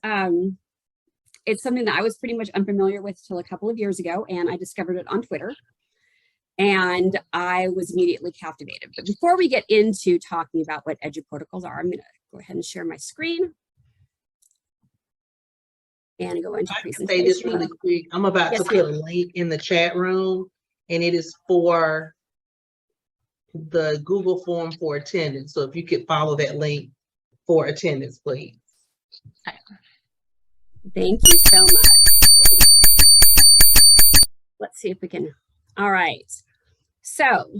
it's something that I was pretty much unfamiliar with till a couple of years ago, and I discovered it on Twitter, and I was immediately captivated. But before we get into talking about what Eduprotocols are, I'm going to go ahead and share my screen and go into presentation. Say this really quick. I'm about to put a link in the chat room, and it is for the Google form for attendance. So if you could follow that link for attendance, please. Thank you so much. Let's see if we can. All right. So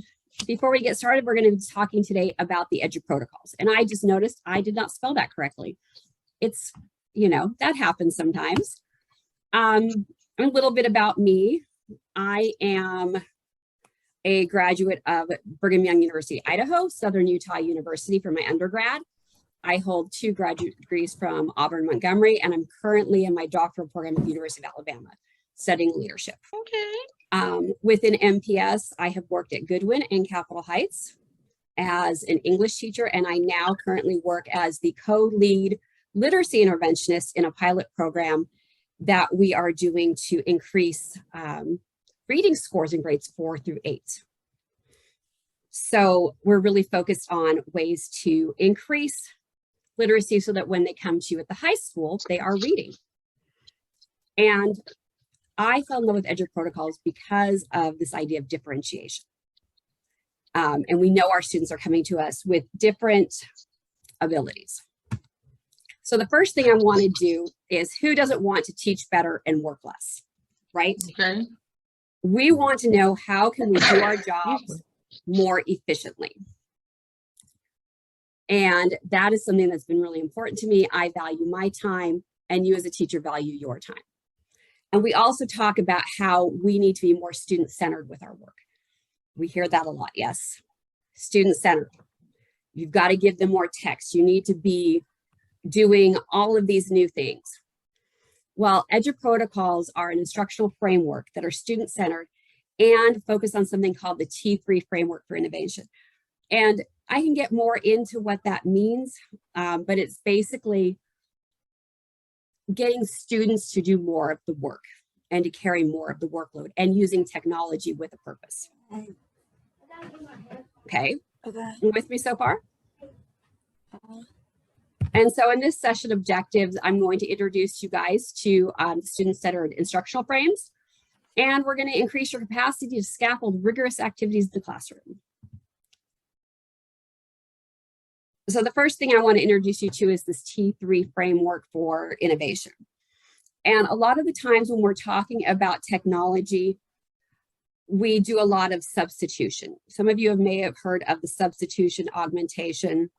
before we get started, we're going to be talking today about the Eduprotocols. And I just noticed I did not spell that correctly. It's, you know, that happens sometimes. A little bit about me. I am a graduate of Brigham Young University, Idaho, Southern Utah University for my undergrad. I hold 2 graduate degrees from Auburn, Montgomery, and I'm currently in my doctoral program at the University of Alabama, studying leadership. Okay. Within MPS, I have worked at Goodwin in Capitol Heights as an English teacher, and I now currently work as the co-lead literacy interventionist in a pilot program that we are doing to increase reading scores in grades 4 through 8. So we're really focused on ways to increase literacy so that when they come to you at the high school, they are reading. And I fell in love with Eduprotocols because of this idea of differentiation. And we know our students are coming to us with different abilities. So the first thing I want to do is, who doesn't want to teach better and work less, right? Okay. We want to know, how can we do our jobs more efficiently? And that is something that's been really important to me. I value my time, and you as a teacher value your time. And we also talk about how we need to be more student-centered with our work. We hear that a lot, yes. Student-centered. You've got to give them more text. You need to be doing all of these new things. Well, Eduprotocols are an instructional framework that are student-centered and focus on something called the T3 framework for innovation. And I can get more into what that means, but it's basically getting students to do more of the work and to carry more of the workload and using technology with a purpose. Okay, you with me so far? And so in this session objectives, I'm going to introduce you guys to student-centered instructional frames, and we're going to increase your capacity to scaffold rigorous activities in the classroom. So the first thing I want to introduce you to is this T3 framework for innovation. And a lot of the times when we're talking about technology, we do a lot of substitution. Some of you may have heard of the substitution augmentation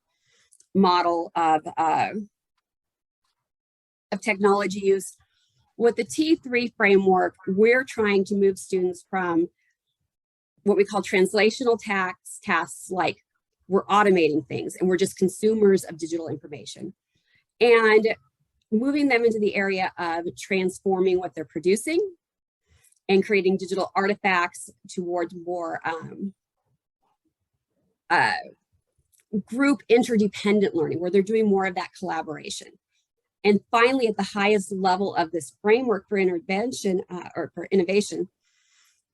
model of technology use. With the T3 framework, we're trying to move students from what we call translational tasks, like we're automating things and we're just consumers of digital information, and moving them into the area of transforming what they're producing and creating digital artifacts towards more group interdependent learning, where they're doing more of that collaboration. And finally, at the highest level of this framework for intervention or for innovation,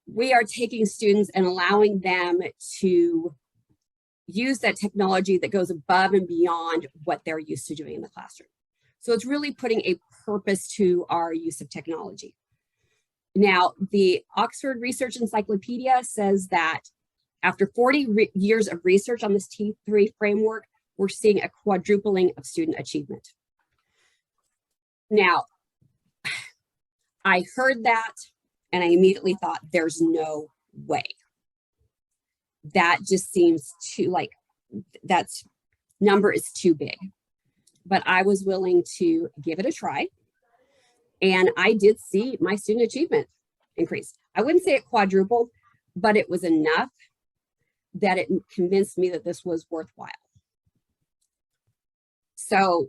we are taking students and allowing them to use that technology that goes above and beyond what they're used to doing in the classroom. So it's really putting a purpose to our use of technology. Now, the Oxford Research Encyclopedia says that after 40 years of research on this T3 framework, we're seeing a quadrupling of student achievement. Now, I heard that and I immediately thought, there's no way. That just seems too, like, that's number is too big. But I was willing to give it a try. And I did see my student achievement increase. I wouldn't say it quadrupled, but it was enough that it convinced me that this was worthwhile. So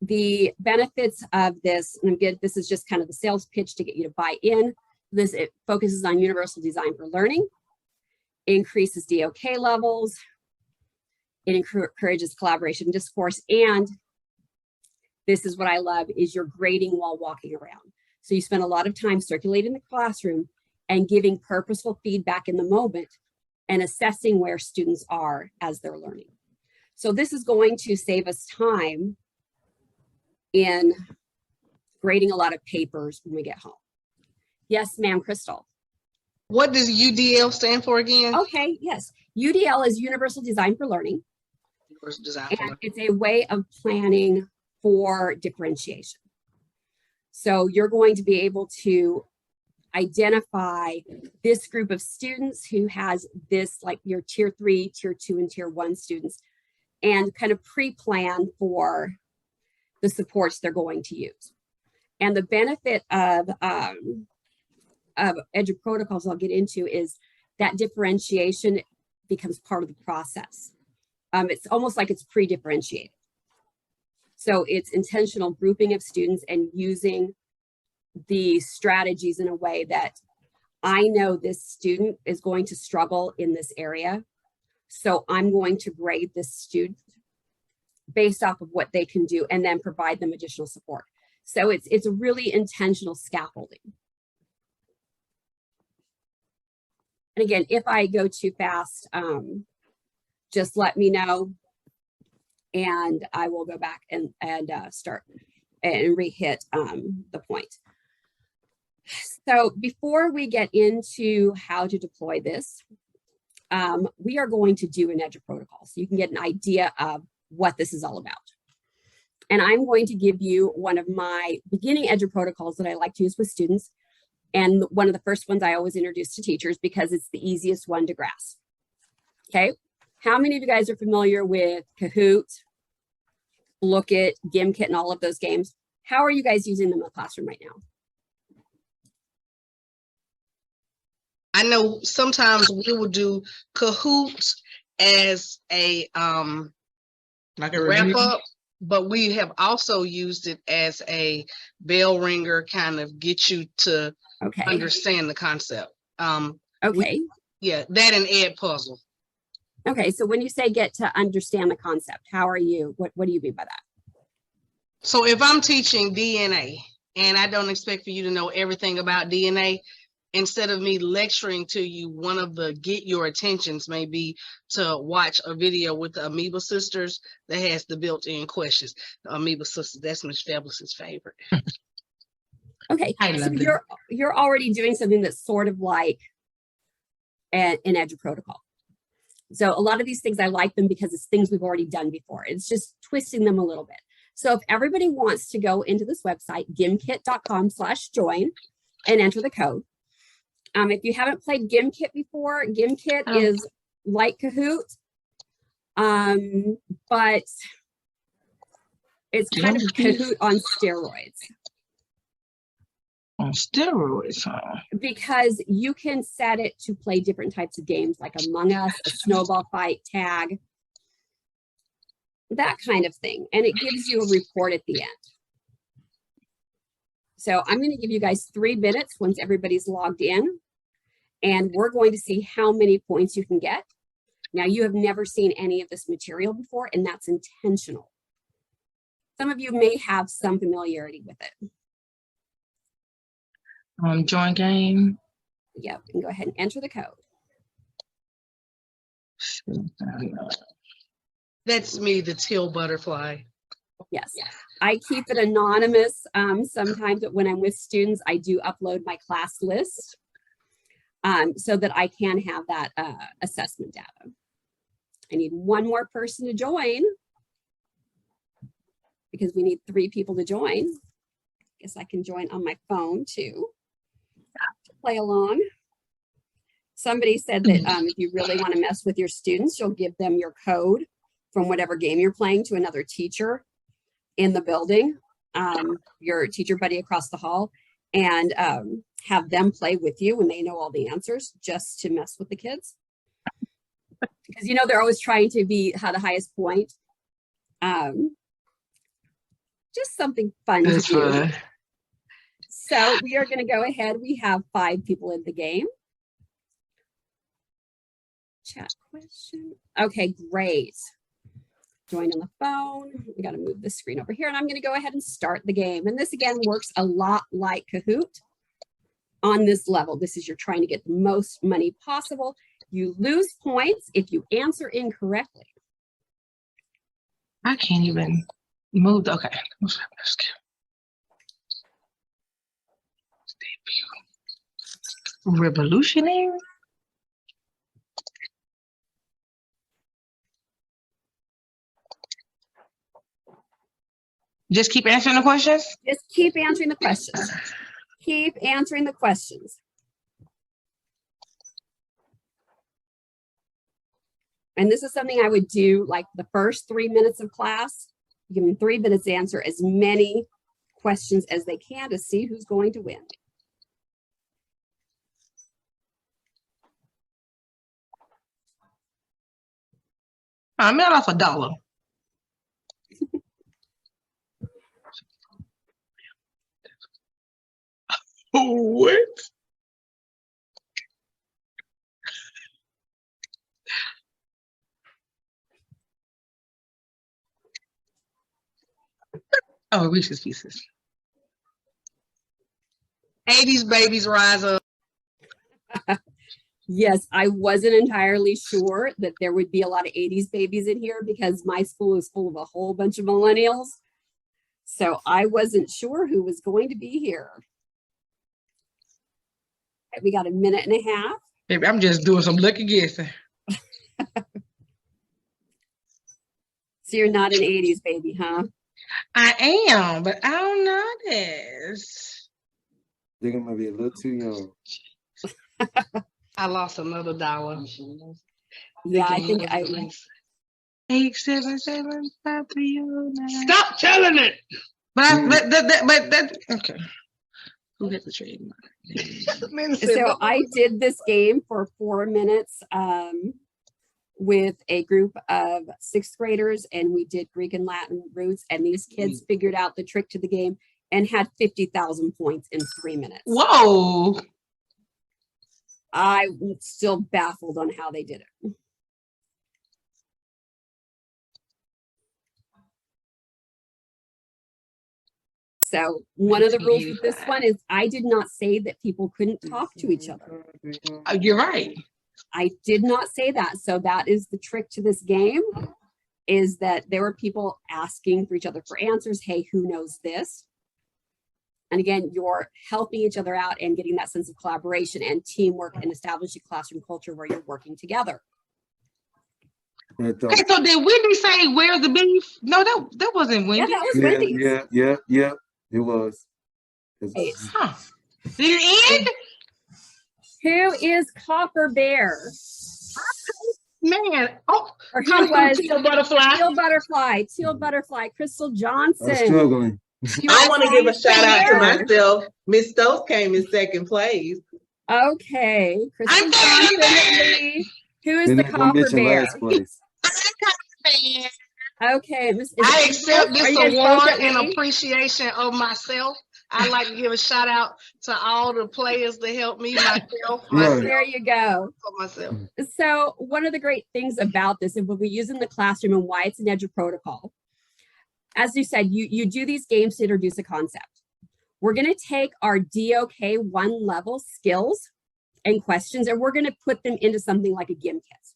the benefits of this, and again, this is just kind of the sales pitch to get you to buy in. It focuses on universal design for learning, increases DOK levels, it encourages collaboration, discourse, and this is what I love, is you're grading while walking around. So you spend a lot of time circulating the classroom and giving purposeful feedback in the moment and assessing where students are as they're learning. So this is going to save us time in grading a lot of papers when we get home. Yes, ma'am, Crystal. What does UDL stand for again? Okay, yes. UDL is Universal Design for Learning. Universal Design for And Learning. it's a way of planning for differentiation. So you're going to be able to identify this group of students who has this, like your tier 3, tier 2, and tier 1 students, and kind of pre-plan for the supports they're going to use. And the benefit of Eduprotocols I'll get into is that differentiation becomes part of the process. It's almost like it's pre-differentiated. So it's intentional grouping of students and using the strategies in a way that I know this student is going to struggle in this area. So I'm going to grade this student based off of what they can do and then provide them additional support. So it's a really intentional scaffolding. And again, if I go too fast, just let me know and I will go back and start and re-hit the point. So before we get into how to deploy this, we are going to do an Eduprotocol so you can get an idea of what this is all about. And I'm going to give you one of my beginning Eduprotocols that I like to use with students, and one of the first ones I always introduce to teachers because it's the easiest one to grasp. Okay, how many of you guys are familiar with Kahoots, Lookit, GameKit, and all of those games? How are you guys using them in the classroom right now? I know sometimes we will do Kahoots as a Like a wrap review? up, but we have also used it as a bell ringer, kind of get you to understand the concept. Okay. Yeah, that and Ed Puzzle. Okay, so when you say get to understand the concept, how are you, what do you mean by that? So if I'm teaching DNA and I don't expect for you to know everything about DNA, instead of me lecturing to you, one of the get your attentions may be to watch a video with the Amoeba Sisters that has the built-in questions. The Amoeba Sisters, that's Miss Fabulous's favorite. Okay, I so love that. you're already doing something that's sort of like an Eduprotocol. So a lot of these things, I like them because it's things we've already done before. It's just twisting them a little bit. So if everybody wants to go into this website, GameKit.com/join, and enter the code. If you haven't played GameKit before, GameKit is like Kahoot, but it's kind of Kahoot on steroids. On steroids, huh? Because you can set it to play different types of games like Among Us, a snowball fight, tag, that kind of thing. And it gives you a report at the end. So I'm going to give you guys 3 minutes once everybody's logged in. And we're going to see how many points you can get. Now, you have never seen any of this material before, and that's intentional. Some of you may have some familiarity with it. Join game. Yep, and go ahead and enter the code. That's me, the teal butterfly. Yes, I keep it anonymous. Sometimes when I'm with students, I do upload my class list so that I can have that assessment data. I need 1 more person to join because we need 3 people to join. I guess I can join on my phone too to play along. Somebody said that if you really want to mess with your students, you'll give them your code from whatever game you're playing to another teacher in the building, your teacher buddy across the hall, and have them play with you when they know all the answers just to mess with the kids. Because, you know, they're always trying to have the highest point. Just something fun to do. Fun. So we are going to go ahead. We have 5 people in the game. Chat question. Okay, great. Join on the phone. We got to move the screen over here, and I'm going to go ahead and start the game. And this again works a lot like Kahoot on this level. This is you're trying to get the most money possible. You lose points if you answer incorrectly. I can't even move. Okay. Revolutionary. Just keep answering the questions? Just keep answering the questions. Keep answering the questions. And this is something I would do like the first 3 minutes of class. Give them 3 minutes to answer as many questions as they can to see who's going to win. I made off $1. What? Oh, Reese's Pieces. 80s babies rise up. Yes, I wasn't entirely sure that there would be a lot of 80s babies in here because my school is full of a whole bunch of millennials. So I wasn't sure who was going to be here. We got a minute and a half. Baby, I'm just doing some lucky guessing. So you're not an 80s baby, huh? I am, but I don't know this. I think I might be a little too young. I lost another $1. Yeah, I think I would. 8775309. Stop telling it. But that okay. Who gets the trademark? So I did this game for 4 minutes with a group of 6th graders, and we did Greek and Latin roots, and these kids figured out the trick to the game and had 50,000 points in 3 minutes. Whoa. I'm still baffled on how they did it. So one of the rules with this one is I did not say that people couldn't talk to each other. You're right. I did not say that. So that is the trick to this game, is that there were people asking for each other for answers. Hey, who knows this? And again, you're helping each other out and getting that sense of collaboration and teamwork and establishing classroom culture where you're working together. Okay, so did Wendy say where's the beef? No, that wasn't Wendy. Yeah, that was Wendy's. Yeah, it was. Hey. Huh. Did it end? Who is Copper Bear? Man, oh, Or who was Teal Butterfly. Teal Butterfly, Crystal Johnson. I'm struggling. I want to give a shout out to myself. Miss Stokes came in 2nd place. Okay, Crystal Johnson. Lee. Who is the Then I'm Copper mention Bear? last place. Okay, I accept this Are you guys award both in ready? appreciation of myself. I'd like to give a shout out to all the players that helped me, myself, There you go. for myself. So one of the great things about this and what we use in the classroom and why it's an Eduprotocol, as you said, you do these games to introduce a concept. We're going to take our DOK 1 level skills and questions, and we're going to put them into something like a GameKit.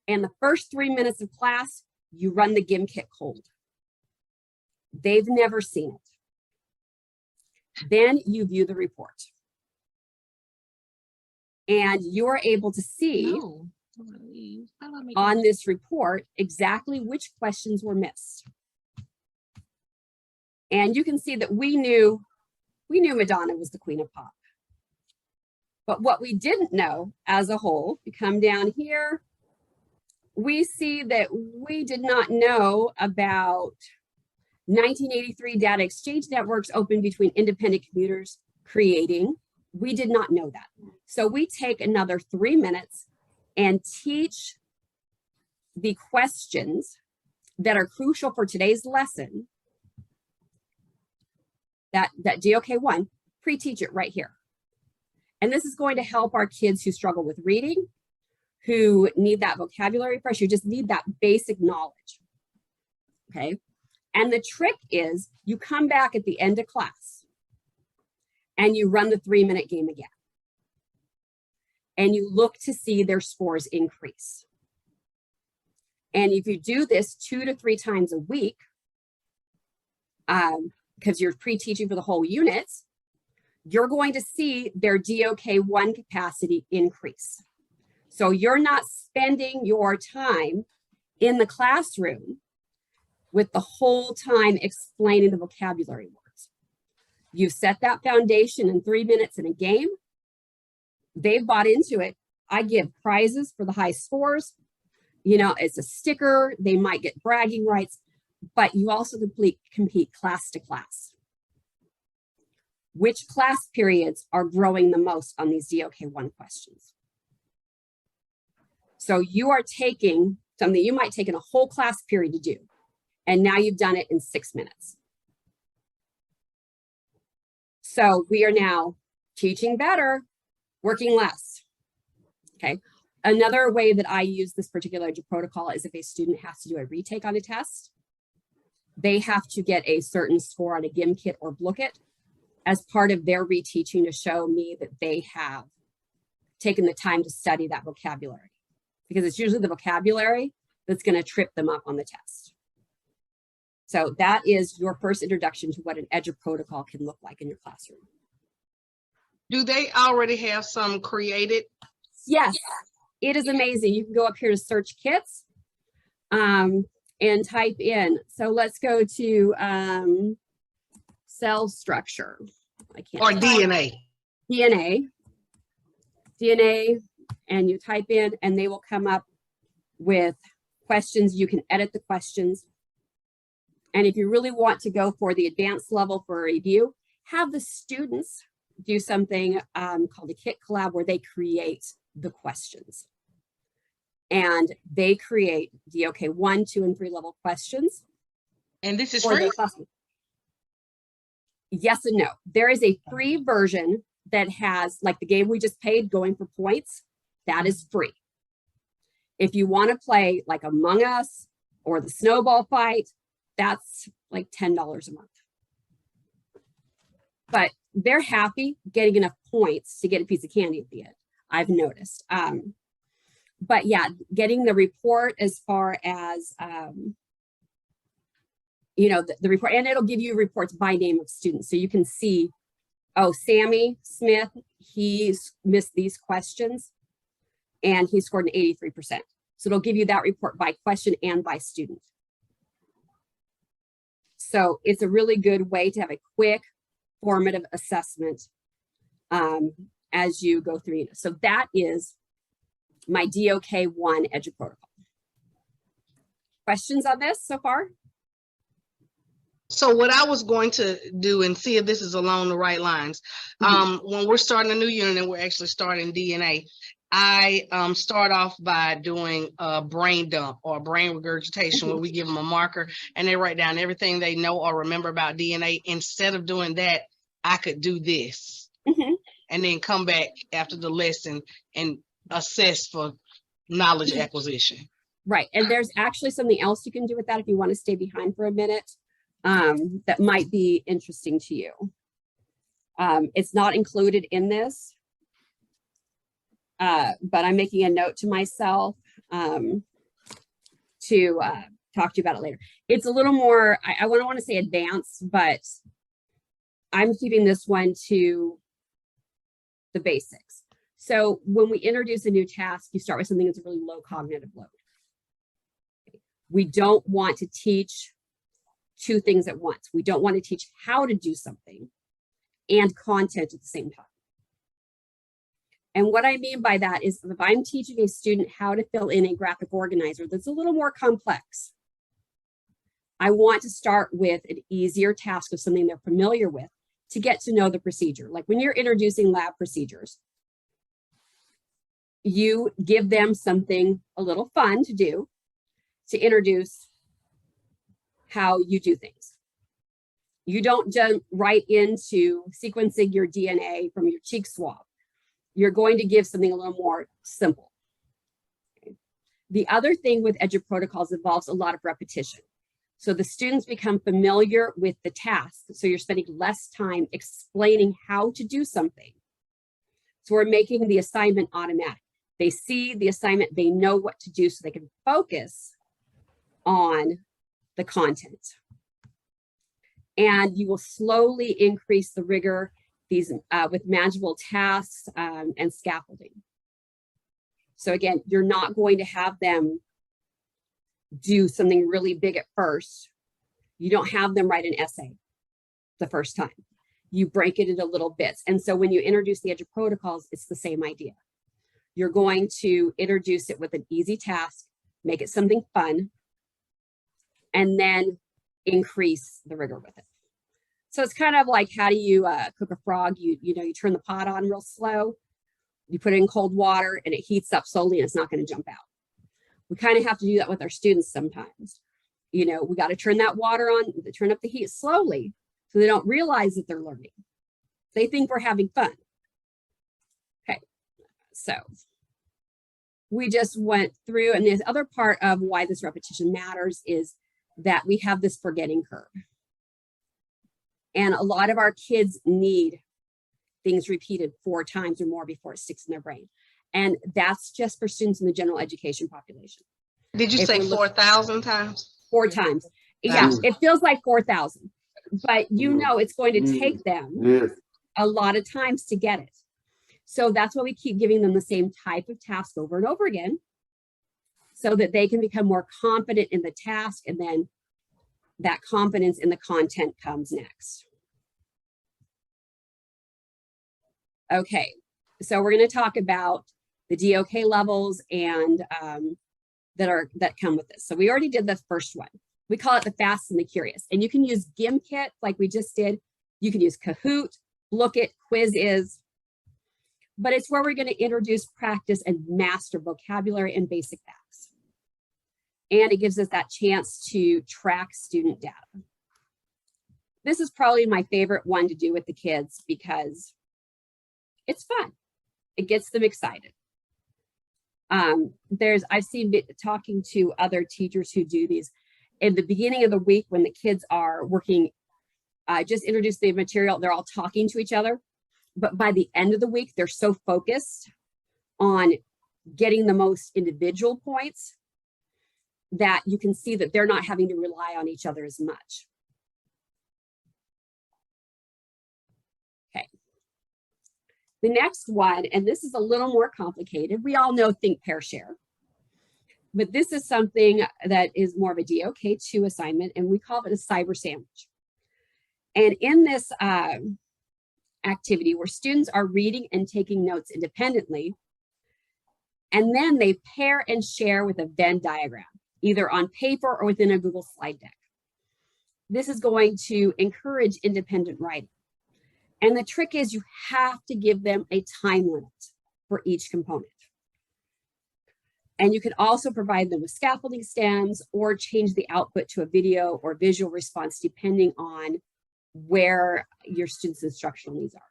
And the first 3 minutes of class, you run the GameKit cold. They've never seen it. Then you view the report. And you're able to see on this report exactly which questions were missed. And you can see that we knew Madonna was the queen of pop. But what we didn't know as a whole, you come down here, we see that we did not know about 1983 data exchange networks open between independent computers creating. We did not know that. So we take another 3 minutes and teach the questions that are crucial for today's lesson, that DOK1, pre-teach it right here. And this is going to help our kids who struggle with reading, who need that vocabulary refresh, who just need that basic knowledge. okay? And the trick is you come back at the end of class and you run the 3-minute game again. And you look to see their scores increase. And if you do this 2 to 3 times a week, because you're pre-teaching for the whole unit, you're going to see their DOK1 capacity increase. So you're not spending your time in the classroom with the whole time explaining the vocabulary words. You've set that foundation in 3 minutes in a game. They've bought into it. I give prizes for the high scores. You know, it's a sticker. They might get bragging rights, but you also compete class to class. Which class periods are growing the most on these DOK1 questions? So you are taking something you might take in a whole class period to do, and now you've done it in 6 minutes. So we are now teaching better, working less, okay? Another way that I use this particular Eduprotocol is if a student has to do a retake on a test, they have to get a certain score on a GameKit or Bookit as part of their reteaching to show me that they have taken the time to study that vocabulary, because it's usually the vocabulary that's going to trip them up on the test. So that is your first introduction to what an Eduprotocol can look like in your classroom. Do they already have some created? Yes, it is amazing. You can go up here to search kits and type in. So let's go to cell structure. I can't. Or DNA. DNA, and you type in and they will come up with questions. You can edit the questions. And if you really want to go for the advanced level for a review, have the students do something called a kit collab where they create the questions. And they create DOK 1, 2, and 3 level questions. And this is for free? their classroom. Yes and no. There is a free version that has, like the game we just played, Going for Points, that is free. If you want to play like Among Us or the Snowball Fight, that's like $10 a month. But they're happy getting enough points to get a piece of candy at the end, I've noticed. But yeah, getting the report as far as, you know, the report, and it'll give you reports by name of students. So you can see, oh, Sammy Smith, he's missed these questions and he scored an 83%. So it'll give you that report by question and by student. So it's a really good way to have a quick formative assessment as you go through. So that is my DOK1 Eduprotocol. Questions on this so far? So what I was going to do and see if this is along the right lines, when we're starting a new unit and we're actually starting DNA, I start off by doing a brain dump or brain regurgitation where we give them a marker and they write down everything they know or remember about DNA. Instead of doing that, I could do this and then come back after the lesson and assess for knowledge acquisition. Right. And there's actually something else you can do with that if you want to stay behind for a minute that might be interesting to you. It's not included in this. But I'm making a note to myself to talk to you about it later. It's a little more, I wouldn't want to say advanced, but I'm keeping this one to the basics. So when we introduce a new task, you start with something that's a really low cognitive load. We don't want to teach 2 things at once. We don't want to teach how to do something and content at the same time. And what I mean by that is if I'm teaching a student how to fill in a graphic organizer that's a little more complex, I want to start with an easier task of something they're familiar with to get to know the procedure. Like when you're introducing lab procedures, you give them something a little fun to do to introduce how you do things. You don't jump right into sequencing your DNA from your cheek swab. You're going to give something a little more simple. Okay. The other thing with Eduprotocols involves a lot of repetition. So the students become familiar with the task. So you're spending less time explaining how to do something. So we're making the assignment automatic. They see the assignment, they know what to do, so they can focus on the content. And you will slowly increase the rigor these with manageable tasks and scaffolding. So again, you're not going to have them do something really big at first. You don't have them write an essay the first time. You break it into little bits. And so when you introduce the Eduprotocols, it's the same idea. You're going to introduce it with an easy task, make it something fun, and then increase the rigor with it. So it's kind of like, how do you cook a frog? You know, you turn the pot on real slow, you put it in cold water, and it heats up slowly, and it's not going to jump out. We kind of have to do that with our students sometimes. You know, we got to turn that water on, turn up the heat slowly, so they don't realize that they're learning. They think we're having fun. Okay, so we just went through, and the other part of why this repetition matters is that we have this forgetting curve. And a lot of our kids need things repeated 4 times or more before it sticks in their brain. And that's just for students in the general education population. Did you say 4,000 times? 4 times. Yeah, it feels like 4,000, but you know it's going to take them a lot of times to get it. So that's why we keep giving them the same type of task over and over again, so that they can become more confident in the task, and then that confidence in the content comes next. Okay, so we're going to talk about the Dok levels and that come with this. So we already did the first one. We call it the fast and the curious, and you can use GameKit like we just did. You can use Kahoot, Lookit, Quiz, but it's where we're going to introduce, practice, and master vocabulary and basic facts. And it gives us that chance to track student data. This is probably my favorite one to do with the kids because it's fun. It gets them excited. I've seen talking to other teachers who do these in the beginning of the week when the kids are working, just introduce the material, they're all talking to each other. But by the end of the week, they're so focused on getting the most individual points that you can see that they're not having to rely on each other as much. Okay. The next one, and this is a little more complicated. We all know think, pair, share. But this is something that is more of a DOK2 assignment, and we call it a cyber sandwich. And in this activity where students are reading and taking notes independently, and then they pair and share with a Venn diagram, either on paper or within a Google slide deck. This is going to encourage independent writing. And the trick is you have to give them a time limit for each component. And you can also provide them with scaffolding stems or change the output to a video or visual response depending on where your students' instructional needs are.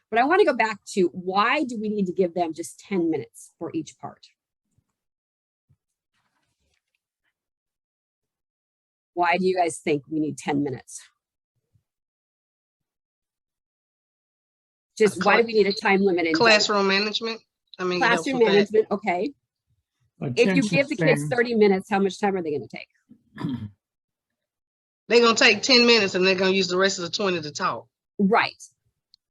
But I want to go back to, why do we need to give them just 10 minutes for each part? Why do you guys think we need 10 minutes? Just why do we need a time limit in classroom management? I mean, classroom management, okay. If you give the kids 30 minutes, how much time are they going to take? They're going to take 10 minutes and they're going to use the rest of the 20 to talk. Right.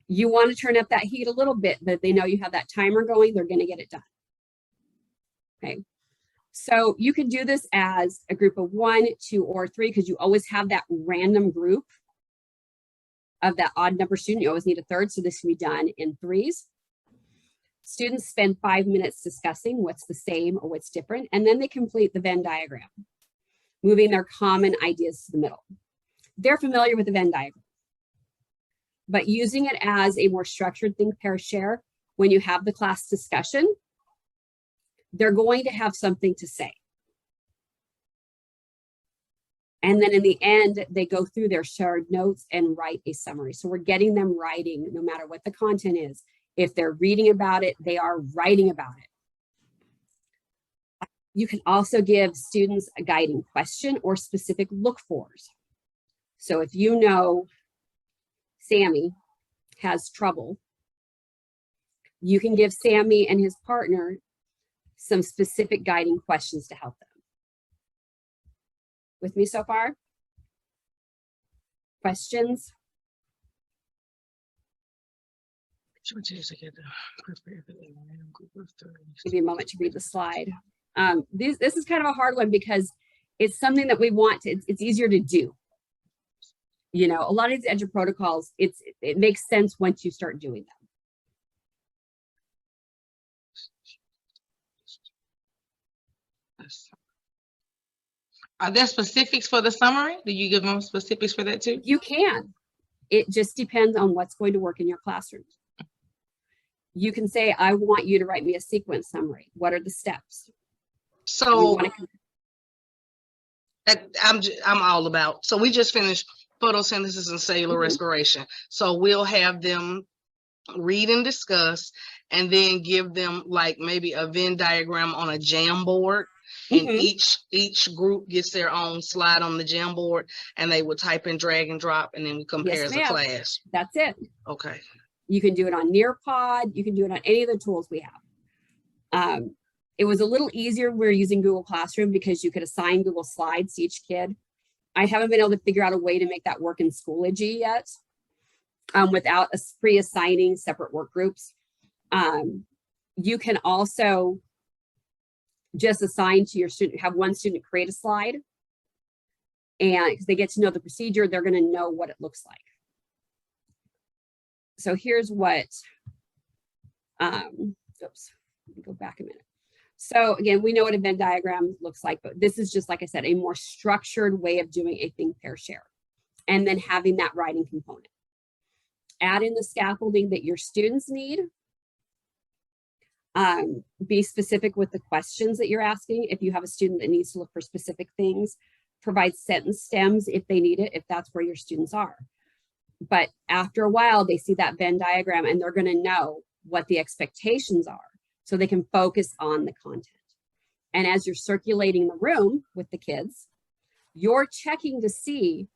You want to turn up that heat a little bit, that they know you have that timer going, they're going to get it done. Okay. So you can do this as a group of 1, 2, or 3, because you always have that random group of that odd number student. You always need a third, so this can be done in 3s. Students spend 5 minutes discussing what's the same or what's different, and then they complete the Venn diagram, moving their common ideas to the middle. They're familiar with the Venn diagram, but using it as a more structured think, pair, share, when you have the class discussion, they're going to have something to say. And then in the end, they go through their shared notes and write a summary. So we're getting them writing no matter what the content is. If they're reading about it, they are writing about it. You can also give students a guiding question or specific look-fors. So if you know Sammy has trouble, you can give Sammy and his partner some specific guiding questions to help them. With me so far? Questions? Give me a moment to read the slide. This is kind of a hard one because it's something that we want to, it's easier to do. You know, a lot of these Eduprotocols, it makes sense once you start doing them. Are there specifics for the summary? Do you give them specifics for that too? You can. It just depends on what's going to work in your classroom. You can say, I want you to write me a sequence summary. What are the steps? So I'm all about, so we just finished photosynthesis and cellular respiration. So we'll have them read and discuss, and then give them like maybe a Venn diagram on a Jamboard. And each group gets their own slide on the Jamboard, and they will type and drag and drop, and then we compare as a class. That's it. Okay. You can do it on Nearpod. You can do it on any of the tools we have. It was a little easier when we were using Google Classroom because you could assign Google Slides to each kid. I haven't been able to figure out a way to make that work in Schoology yet, without pre-assigning separate work groups. You can also just assign to your student, have one student create a slide, and because they get to know the procedure, they're going to know what it looks like. So here's what, oops, let me go back a minute. So again, we know what a Venn diagram looks like, but this is just, like I said, a more structured way of doing a think, pair, share, and then having that writing component. Add in the scaffolding that your students need. Be specific with the questions that you're asking. If you have a student that needs to look for specific things, provide sentence stems if they need it, if that's where your students are. But after a while, they see that Venn diagram and they're going to know what the expectations are so they can focus on the content. And as you're circulating the room with the kids, you're checking to see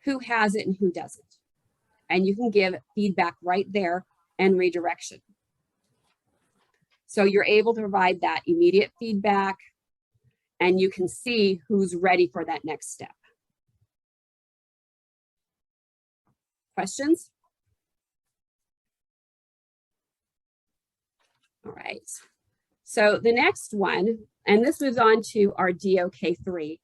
who has it and who doesn't. And you can give feedback right there and redirection. So you're able to provide that immediate feedback, and you can see who's ready for that next step. Questions? All right. So the next one, and this moves on to our DOK3,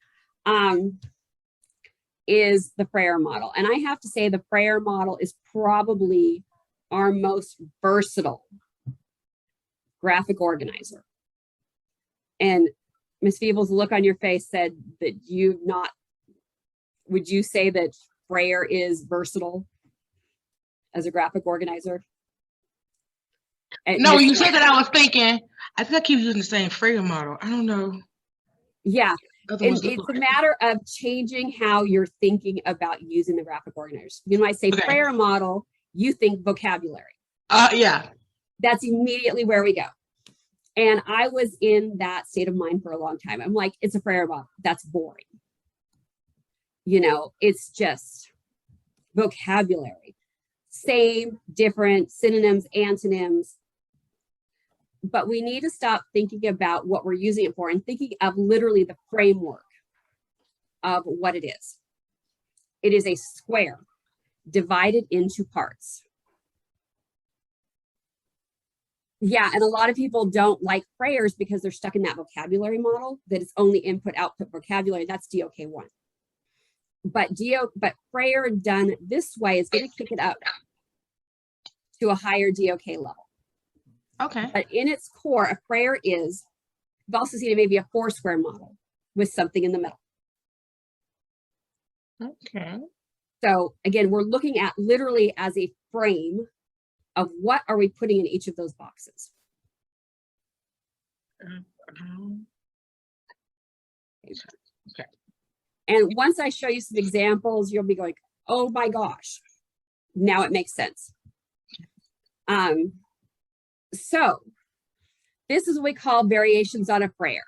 is the Frayer model. And I have to say the Frayer model is probably our most versatile graphic organizer. And Ms. Feebles, the look on your face said that would you say that Frayer is versatile as a graphic organizer? No, you said that, I was thinking, I think I keep using the same Frayer model. I don't know. Yeah, it's a matter of changing how you're thinking about using the graphic organizers. You know, I say Frayer model, you think vocabulary. Yeah. That's immediately where we go. And I was in that state of mind for a long time. I'm like, it's a Frayer model. That's boring. You know, it's just vocabulary. Same, different, synonyms, antonyms. But we need to stop thinking about what we're using it for and thinking of literally the framework of what it is. It is a square divided into parts. Yeah, and a lot of people don't like Frayers because they're stuck in that vocabulary model that is only input, output vocabulary. That's DOK1. But Frayer done this way is going to kick it up to a higher DOK level. Okay. But in its core, a Frayer is, you've also seen it maybe a 4-square model with something in the middle. Okay. So again, we're looking at literally as a frame of what are we putting in each of those boxes. Okay. And once I show you some examples, you'll be going, oh my gosh, now it makes sense. So this is what we call variations on a Frayer.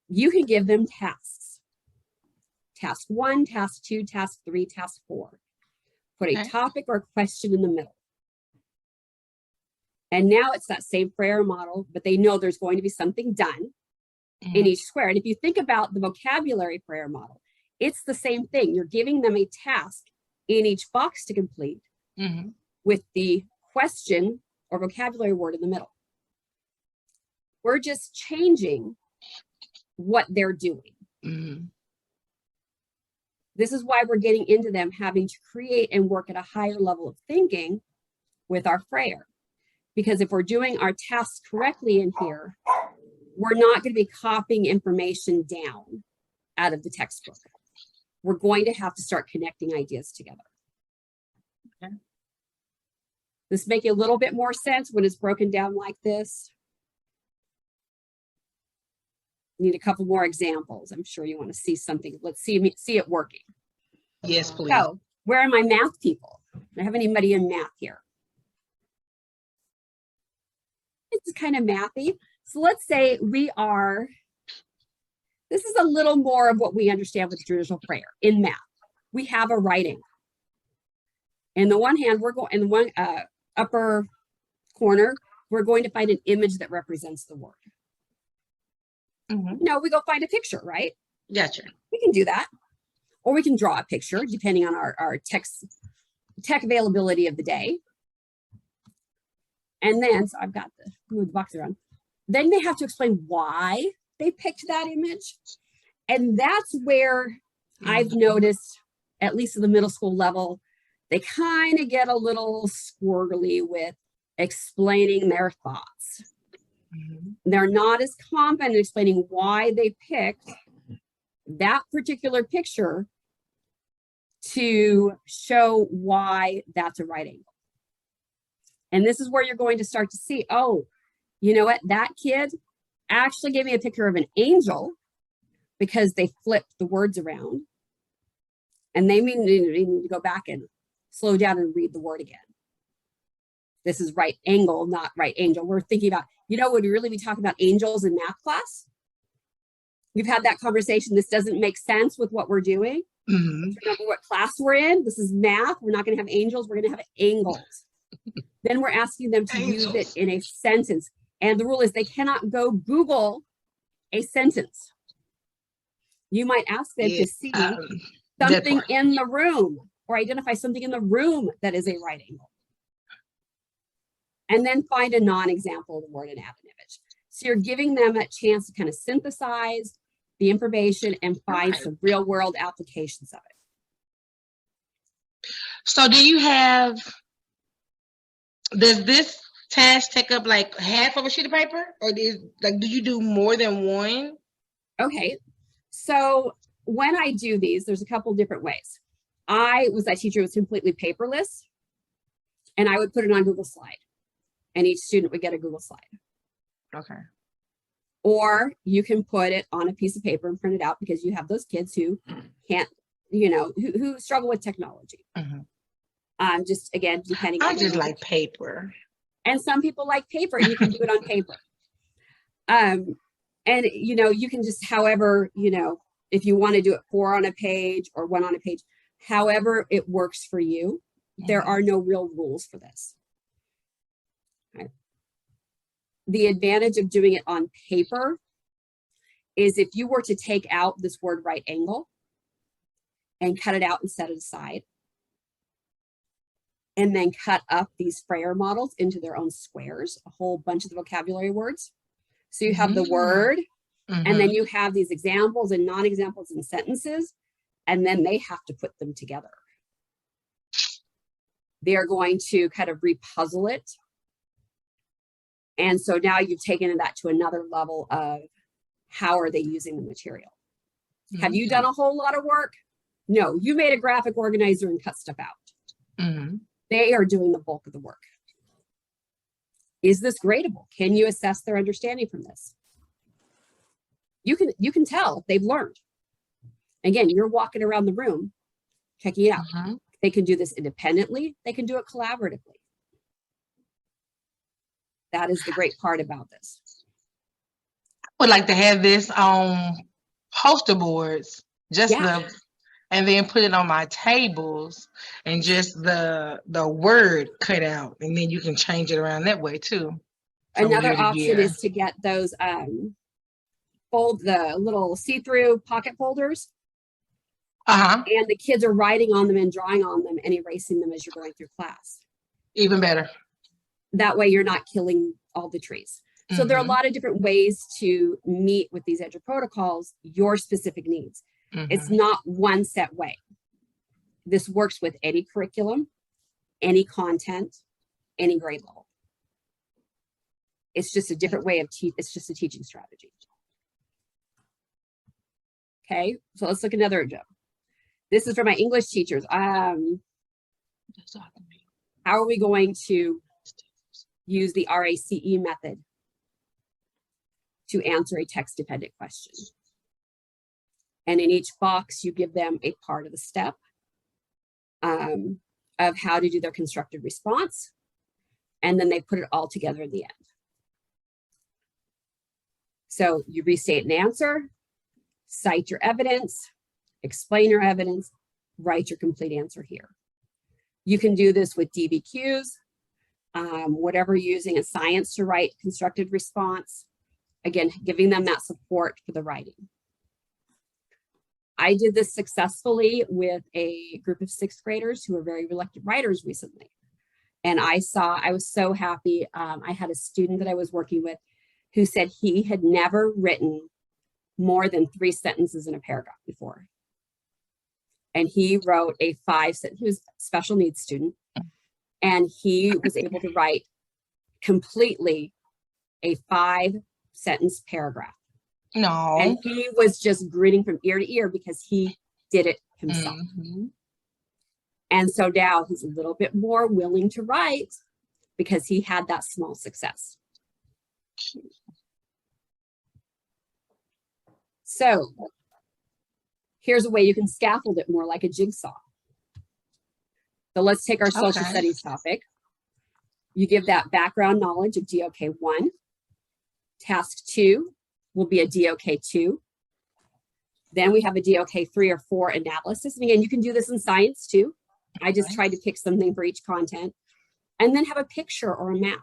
You can give them tasks. Task 1, task 2, task 3, task 4. Put a Okay. topic or question in the middle. And now it's that same prayer model, but they know there's going to be something done in each square. And if you think about the vocabulary prayer model, it's the same thing. You're giving them a task in each box to complete with the question or vocabulary word in the middle. We're just changing what they're doing. This is why we're getting into them having to create and work at a higher level of thinking with our prayer. Because if we're doing our tasks correctly in here, we're not going to be copying information down out of the textbook. We're going to have to start connecting ideas together. Okay. This make a little bit more sense when it's broken down like this. Need a couple more examples. I'm sure you want to see something. Let's see it working. Yes, please. So, where are my math people? Do I have anybody in math here? This is kind of mathy. So let's say this is a little more of what we understand with traditional prayer in math. We have a right angle. In the one hand, we're going in the one upper corner, we're going to find an image that represents the word. No, we go find a picture, right? Gotcha. We can do that. Or we can draw a picture depending on our tech availability of the day. And then, so I've got the move the box around. Then they have to explain why they picked that image. And that's where I've noticed, at least at the middle school level, they kind of get a little squirrely with explaining their thoughts. They're not as confident in explaining why they picked that particular picture to show why that's a right angle. And this is where you're going to start to see, oh, you know what? That kid actually gave me a picture of an angel because they flipped the words around. And they need to go back and slow down and read the word again. This is right angle, not right angel. We're thinking about, would we really be talking about angels in math class? We've had that conversation. This doesn't make sense with what we're doing. Remember what class we're in? This is math. We're not going to have angels. We're going to have angles. Then we're asking them to use it in a sentence. And the rule is they cannot go Google a sentence. You might ask them to see something in the room or identify something in the room that is a right angle. And then find a non-example of the word and add an image. So you're giving them a chance to kind of synthesize the information and find some real world applications of it. So does this task take up like half of a sheet of paper? Or do you do more than one? Okay, so when I do these, there's a couple different ways. I was that teacher who was completely paperless, and I would put it on Google Slide, and each student would get a Google Slide. Okay. Or you can put it on a piece of paper and print it out because you have those kids who can't, who struggle with technology. Just again, depending on. I just like paper. And some people like paper, and you can do it on paper. And you can just, however, if you want to do it 4 on a page or 1 on a page, however it works for you. There are no real rules for this. Okay. The advantage of doing it on paper is if you were to take out this word right angle and cut it out and set it aside, and then cut up these Frayer models into their own squares, a whole bunch of the vocabulary words. So you have the word, and then you have these examples and non-examples and sentences, and then they have to put them together. They are going to kind of repuzzle it. And so now you've taken that to another level of how are they using the material? Have you done a whole lot of work? No, you made a graphic organizer and cut stuff out. They are doing the bulk of the work. Is this gradable? Can you assess their understanding from this? You can tell they've learned. Again, you're walking around the room, checking it out. They can do this independently. They can do it collaboratively. That is the great part about this. would like to have this on poster boards, just Yeah. and then put it on my tables and just the word cut out, and then you can change it around that way too. from Another year to option year. is to get those the little see-through pocket folders, and the kids are writing on them and drawing on them and erasing them as you're going through class. Even better. That way you're not killing all the trees. So there are a lot of different ways to meet with these Eduprotocols your specific needs. It's not one set way. This works with any curriculum, any content, any grade level. It's just a different way of it's just a teaching strategy. Okay, so let's look at another example. This is for my English teachers. How are we going to use the RACE method to answer a text-dependent question? And in each box, you give them a part of the step of how to do their constructed response, and then they put it all together in the end. So you restate an answer, cite your evidence, explain your evidence, write your complete answer here. You can do this with DBQs, whatever you're using in science to write constructed response. Again, giving them that support for the writing. I did this successfully with a group of 6th graders who are very reluctant writers recently. And I was so happy. I had a student that I was working with who said he had never written more than 3 sentences in a paragraph before. And he wrote a 5-sentence, he was a special needs student, and he was able to write completely a 5-sentence paragraph. No. And he was just grinning from ear to ear because he did it himself. And so now he's a little bit more willing to write because he had that small success. So here's a way you can scaffold it more like a jigsaw. So let's take our social studies topic. You give that background knowledge of DOK 1. Task 2 will be a DOK 2. Then we have a DOK 3 or 4 analysis. And again, you can do this in science too. I just tried to pick something for each content. And then have a picture or a map.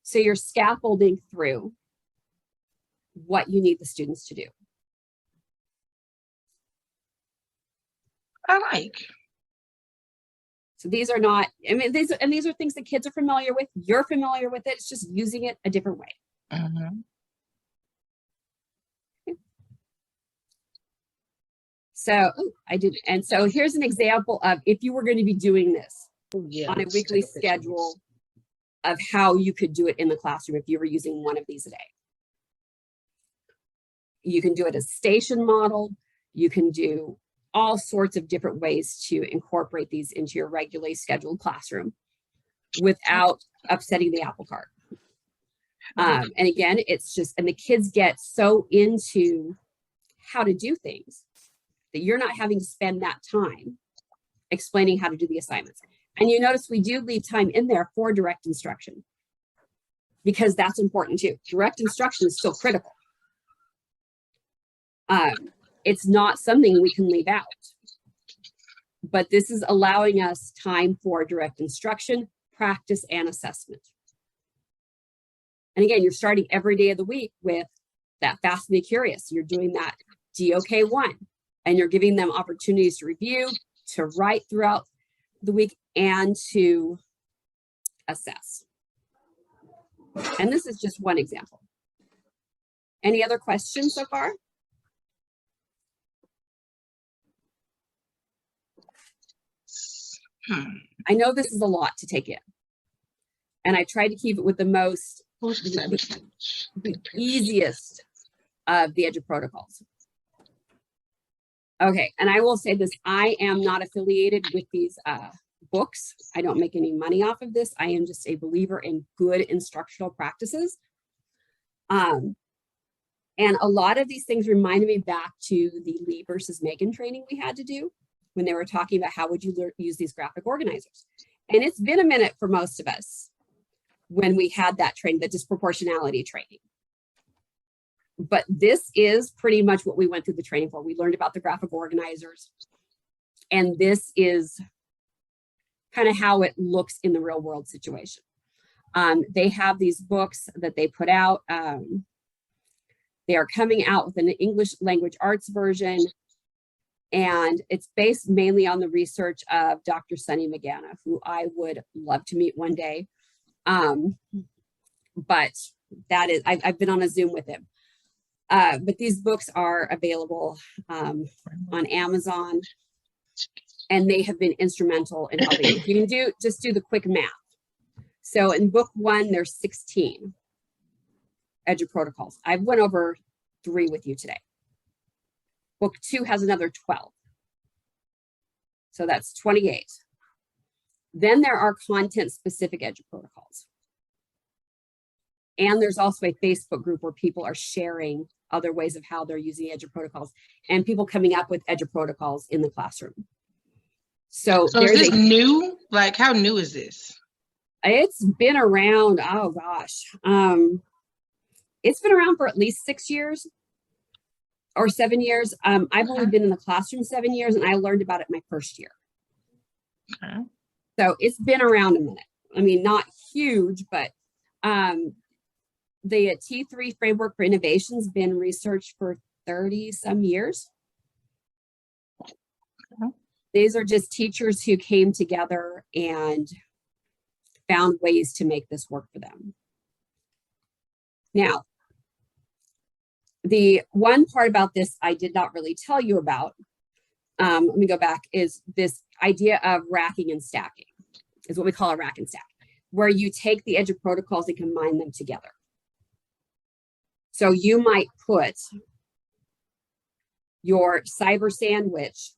So you're scaffolding through what you need the students to do. I like. So these are not, I mean, these are things that kids are familiar with. You're familiar with it. It's just using it a different way. Okay. So I did, and so here's an example of if you were going to be doing this on a weekly schedule of how you could do it in the classroom if you were using one of these a day. You can do it as station model. You can do all sorts of different ways to incorporate these into your regularly scheduled classroom without upsetting the apple cart. And again, it's just, and the kids get so into how to do things that you're not having to spend that time explaining how to do the assignments. And you notice we do leave time in there for direct instruction because that's important too. Direct instruction is still critical. It's not something we can leave out, but this is allowing us time for direct instruction, practice, and assessment. And again, you're starting every day of the week with that Fast and the Curious. You're doing that DOK 1, and you're giving them opportunities to review, to write throughout the week, and to assess. And this is just one example. Any other questions so far? I know this is a lot to take in, and I try to keep it with the most, the easiest of the Eduprotocols. Okay, and I will say this, I am not affiliated with these books. I don't make any money off of this. I am just a believer in good instructional practices. And a lot of these things reminded me back to the Lee versus Megan training we had to do when they were talking about how would you use these graphic organizers. And it's been a minute for most of us when we had that training, the disproportionality training. But this is pretty much what we went through the training for. We learned about the graphic organizers, and this is kind of how it looks in the real world situation. They have these books that they put out. They are coming out with an English language arts version, and it's based mainly on the research of Dr. Sunny Magana, who I would love to meet one day. But that is, I've been on a Zoom with him. But these books are available on Amazon, and they have been instrumental in helping. You can just do the quick math. So in book 1, there's 16 Eduprotocols. I went over 3 with you today. Book 2 has another 12. So that's 28. Then there are content-specific Eduprotocols. And there's also a Facebook group where people are sharing other ways of how they're using Eduprotocols, and people coming up with Eduprotocols in the classroom. So is this new? Like, how new is this? It's been around, oh gosh. It's been around for at least 6 years or 7 years. I've only been in the classroom 7 years, and I learned about it my first year. Okay. So it's been around a minute. I mean, not huge, but the T3 framework for innovation has been researched for 30 some years. Okay. These are just teachers who came together and found ways to make this work for them. Now, the one part about this I did not really tell you about, let me go back, is this idea of racking and stacking, is what we call a rack and stack, where you take the Eduprotocols and combine them together. So you might put your cyber sandwich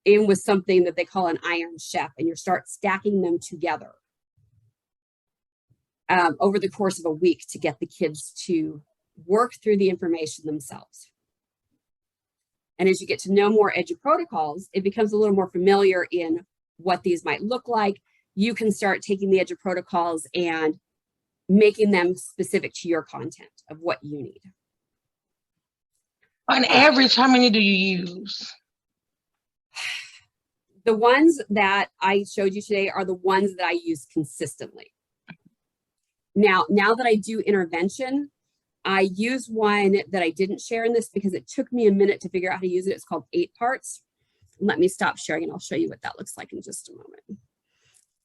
in with something that they call an Iron Chef, and you start stacking them together over the course of a week to get the kids to work through the information themselves. And as you get to know more Eduprotocols, it becomes a little more familiar in what these might look like. You can start taking the Eduprotocols and making them specific to your content of what you need. On average, how many do you use? The ones that I showed you today are the ones that I use consistently. Now that I do intervention, I use one that I didn't share in this because it took me a minute to figure out how to use it. It's called 8 Parts. Let me stop sharing and I'll show you what that looks like in just a moment.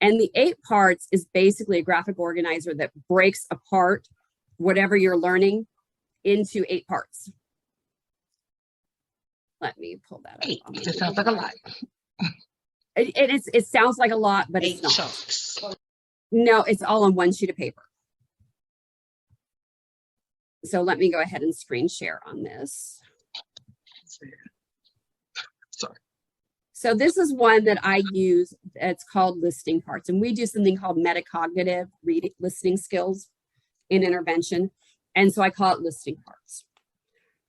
And the 8 Parts is basically a graphic organizer that breaks apart whatever you're learning into 8 parts. Let me pull that up. 8. It sounds like a lot. It sounds like a lot, but 8 it's not. chunks. No, it's all on one sheet of paper. So let me go ahead and screen share on this. Sorry. So this is one that I use. It's called listening parts. And we do something called metacognitive reading, listening skills in intervention. And so I call it listening parts.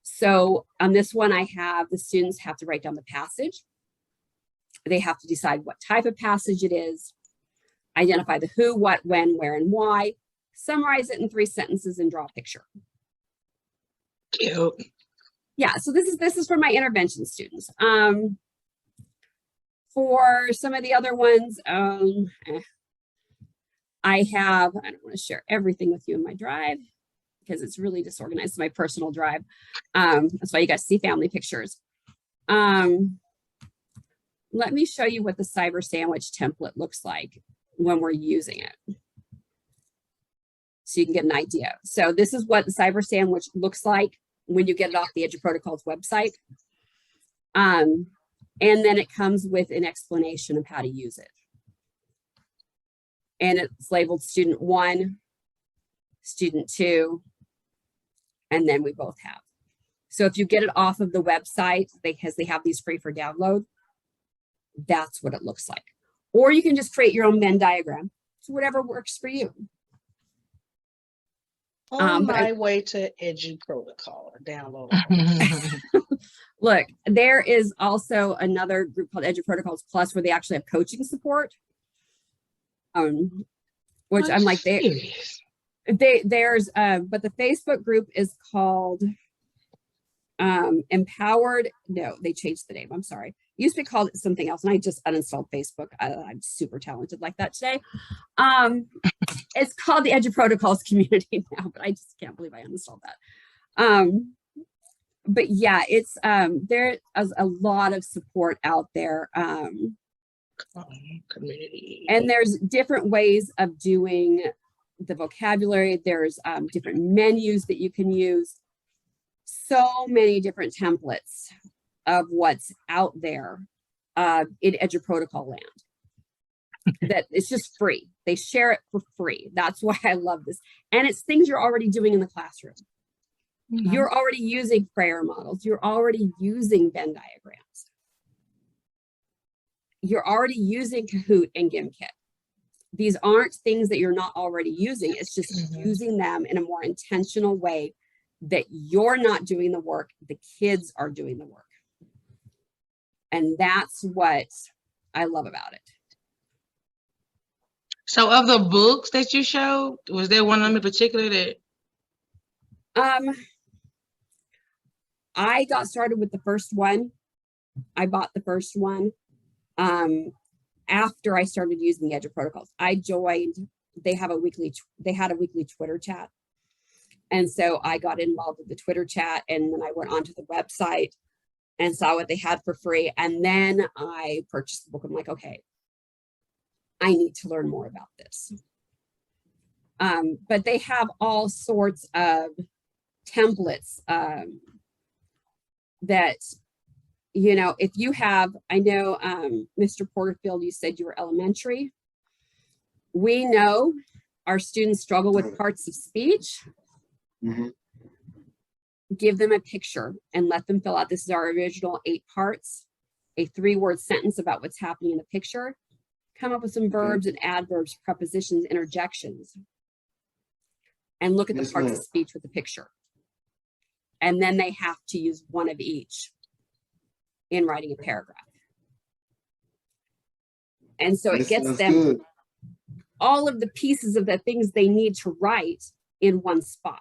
So on this one, I have the students have to write down the passage. They have to decide what type of passage it is, identify the who, what, when, where, and why, summarize it in 3 sentences, and draw a picture. Cute. Yeah, so this is for my intervention students. For some of the other ones, I don't want to share everything with you in my drive because it's really disorganized, my personal drive. That's why you guys see family pictures. Let me show you what the cyber sandwich template looks like when we're using it, so you can get an idea. So this is what the cyber sandwich looks like when you get it off the Eduprotocols website. And then it comes with an explanation of how to use it. And it's labeled student 1, student 2, and then we both have. So if you get it off of the website, because they have these free for download, that's what it looks like. Or you can just create your own Venn diagram. So whatever works for you. On my way to Eduprotocol, download. Look, there is also another group called Eduprotocols Plus where they actually have coaching support. Which I'm like, There's but the Facebook group is called Empowered. No, they changed the name. I'm sorry. It used to be called something else, and I just uninstalled Facebook. I'm super talented like that today. It's called the Eduprotocols community now, but I just can't believe I uninstalled that. But yeah, it's there is a lot of support out there. Community. And there's different ways of doing the vocabulary. There's different menus that you can use. So many different templates of what's out there in Eduprotocol land. That it's just free. They share it for free. That's why I love this. And it's things you're already doing in the classroom. Mhm. You're already using prayer models. You're already using Venn diagrams. You're already using Kahoot and GameKit. These aren't things that you're not already using. It's just Mhm. using them in a more intentional way that you're not doing the work, the kids are doing the work. And that's what I love about it. So of the books that you showed, was there one of them in particular that? I got started with the first one. I bought the first one after I started using the Eduprotocols. I joined, they had a weekly Twitter chat. And so I got involved with the Twitter chat, and then I went onto the website and saw what they had for free. And then I purchased the book. I'm like, okay, I need to learn more about this. But they have all sorts of templates that, you know, if you have, I know, Mr. Porterfield, you said you were elementary. We know our students struggle with parts of speech. Mhm. Give them a picture and let them fill out. This is our original 8 parts, a 3-word sentence about what's happening in the picture. Come up with some verbs and adverbs, prepositions, interjections, and look at the Yes, parts ma'am. of speech with the picture. And then they have to use one of each in writing a paragraph. And so it This gets sounds them good. all of the pieces of the things they need to write in one spot.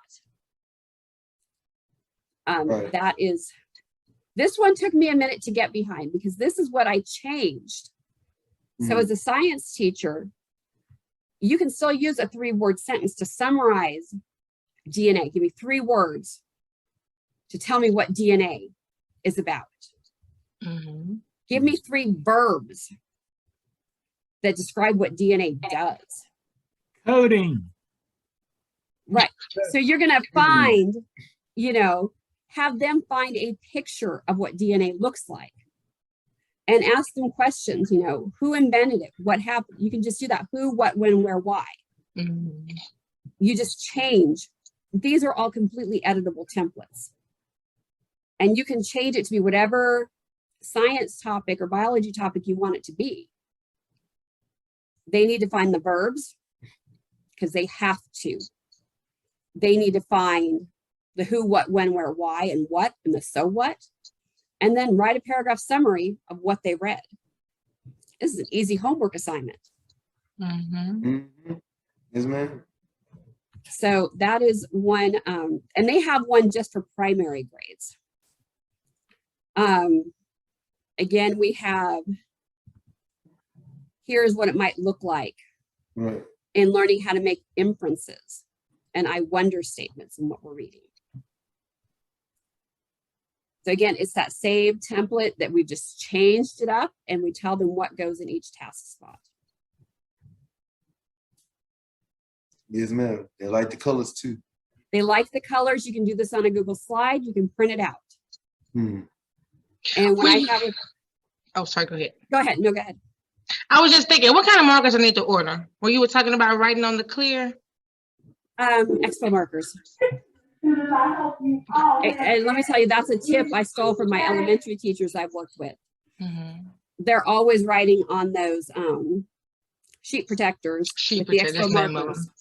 Right. That is, this one took me a minute to get behind because this is what I changed. So Mhm. as a science teacher, you can still use a 3-word sentence to summarize DNA. Give me 3 words to tell me what DNA is about. Mhm. Give me 3 verbs that describe what DNA does. Coding. Right. So you're going to find, you know, have them find a picture of what DNA looks like and ask them questions, you know, who invented it? What happened? You can just do that. Who, what, when, where, why. Mhm. You just change. These are all completely editable templates. And you can change it to be whatever science topic or biology topic you want it to be. They need to find the verbs because they have to. They need to find the who, what, when, where, why, and what, and the so what, and then write a paragraph summary of what they read. This is an easy homework assignment. Mhm. Mhm. Yes, ma'am. So that is one, and they have one just for primary grades. Again, we have, here's what it might look like Right. in learning how to make inferences and I wonder statements in what we're reading. So again, it's that same template that we just changed it up and we tell them what goes in each task spot. Yes, ma'am. They like the colors too. They like the colors. You can do this on a Google slide. You can print it out. Hmm. And when We- I have it, Oh, sorry, go ahead. go ahead. No, go ahead. I was just thinking, what kind of markers I need to order? Well, you were talking about writing on the clear. Expo markers. And let me tell you, that's a tip I stole from my elementary teachers I've worked with. Mhm. They're always writing on those sheet protectors Sheet with the protector, expo that's the name of markers. them.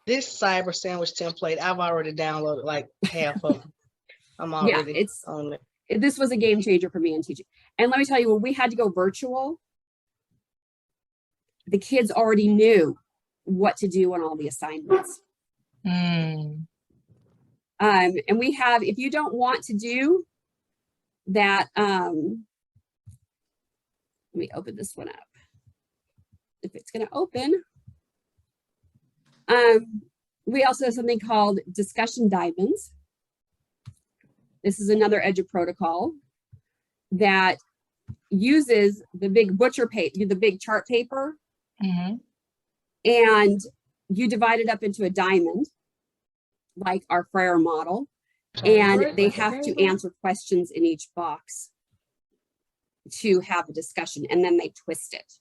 This cyber sandwich template, I've already downloaded like half of them. I'm Yeah, already it's on it. this was a game changer for me in teaching. And let me tell you, when we had to go virtual, the kids already knew what to do on all the assignments. Mm. And we have, if you don't want to do that, let me open this one up. If it's going to open. We also have something called discussion diamonds. This is another Eduprotocol that uses the big butcher paper, the big chart paper, Mm-hmm. and you divide it up into a diamond, like our Frere model, and they have to answer questions in each box to have a discussion, and then they twist it.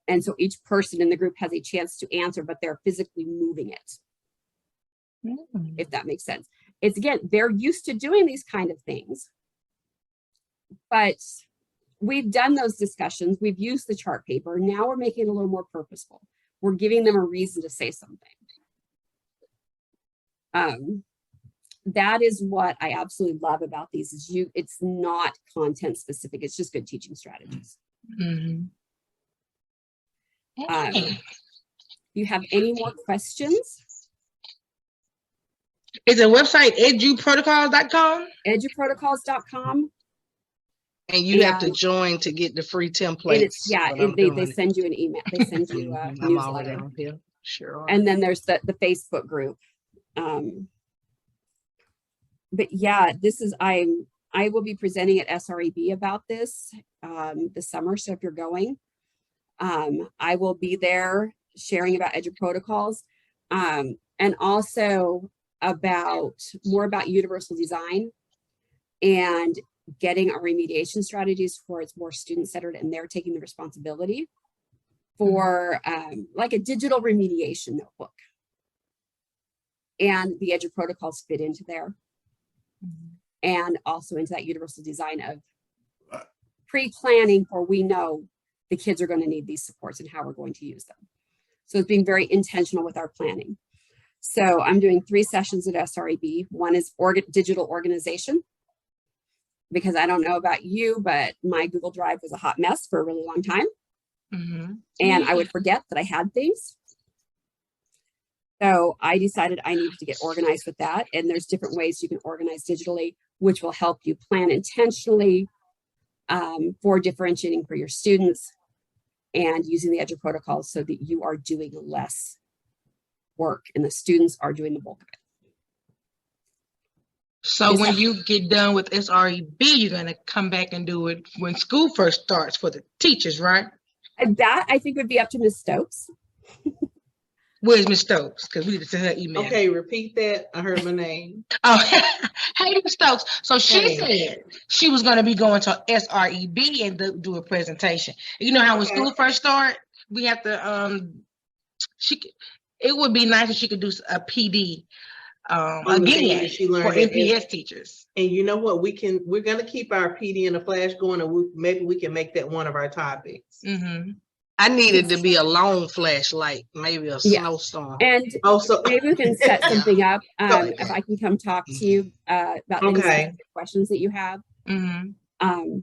And so each person in the group has a chance to answer, but they're physically moving it, if that makes sense. It's, again, they're used to doing these kind of things, but we've done those discussions. We've used the chart paper. Now we're making it a little more purposeful. We're giving them a reason to say something. That is what I absolutely love about these is it's not content specific. It's just good teaching strategies. Mm-hmm. You have any more questions? Is the website eduprotocols.com? Eduprotocols.com. And you have to join to get the free templates. They send you an email. They send you a I'm already newsletter. on here. Sure. And then there's the Facebook group. But yeah, this is, I will be presenting at SREB about this this summer. So if you're going, I will be there sharing about Eduprotocols, and also more about universal design and getting our remediation strategies for it's more student-centered, and they're taking the responsibility for like a digital remediation notebook. And the Eduprotocols fit into there. And also into that universal design of pre-planning for we know the kids are going to need these supports and how we're going to use them. So it's being very intentional with our planning. So I'm doing 3 sessions at SREB. One is digital organization, because I don't know about you, but my Google Drive was a hot mess for a really long time. Mm-hmm. And I would forget that I had things. So I decided I needed to get organized with that. And there's different ways you can organize digitally, which will help you plan intentionally for differentiating for your students and using the Eduprotocols so that you are doing less work and the students are doing the bulk of it. So when you get done with SREB, you're going to come back and do it when school first starts for the teachers, right? And that I think would be up to Ms. Stokes. Where's Ms. Stokes? Because we need to send her email. Okay, repeat that. I heard my name. Oh, hey, Ms. Stokes. So she said she was going to be going to SREB and do a presentation. You know how when school first start, we have to, it would be nice if she could do a PD again for NPS teachers. And you know what? We're going to keep our PD and a flash going, and maybe we can make that one of our topics. Mm-hmm. I needed to be a long flashlight, maybe a snowstorm. And also, maybe we can set something up. If I can come talk to you about any specific questions that you have. Mm-hmm.